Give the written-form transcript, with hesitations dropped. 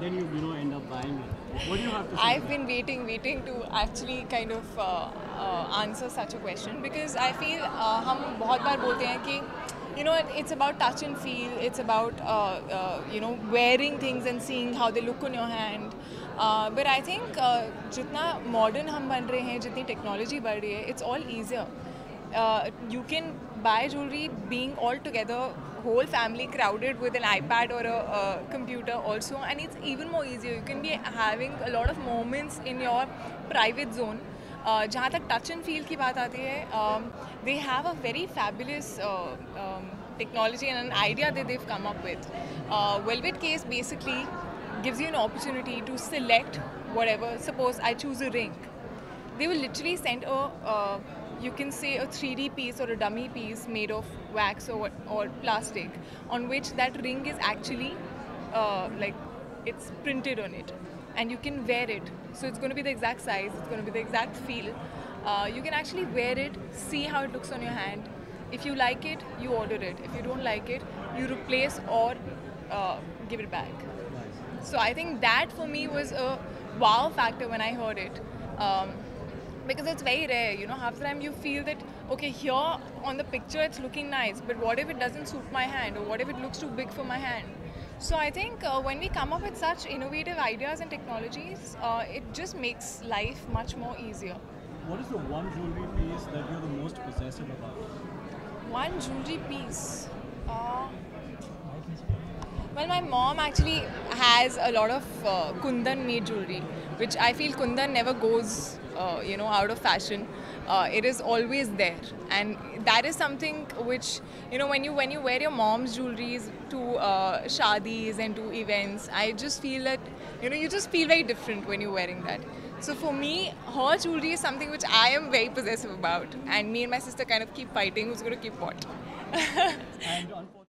then you end up buying it. What do you have to say? I've been waiting to actually kind of answer such a question because I feel हम बहुत बार बोलते हैं कि it's about touch and feel. It's about wearing things and seeing how they look on your hand. But I think जितना modern हम बन रहे हैं, जितनी technology बढ़ रही है, it's all easier. You can buy jewelry being all together, whole family crowded with an iPad or a computer also, and it's even more easier. You can be having a lot of moments in your private zone. जहाँ तक touch and feel की बात आती है, they have a very fabulous technology and an idea that they've come up with. Velvet Case basically gives you an opportunity to select whatever. Suppose I choose a ring. They will literally send you can say a 3D piece or a dummy piece made of wax or plastic on which that ring is actually it's printed on it, and you can wear it. So it's going to be the exact size, it's going to be the exact feel. You can actually wear it, see how it looks on your hand. If you like it, you order it. If you don't like it, you replace or give it back. So I think that for me was a wow factor when I heard it. Because it's very rare, half the time you feel that, okay, here on the picture it's looking nice, but what if it doesn't suit my hand, or what if it looks too big for my hand? So I think when we come up with such innovative ideas and technologies, it just makes life much more easier. What is the one jewelry piece that you're the most possessive about? One jewelry piece? Well, my mom actually has a lot of Kundan made jewelry, which I feel Kundan never goes, out of fashion. It is always there, and that is something which, when you wear your mom's jewelries to shadis and to events, I just feel that, you just feel very different when you're wearing that. So for me, her jewelry is something which I am very possessive about, and me and my sister kind of keep fighting who's going to keep what. And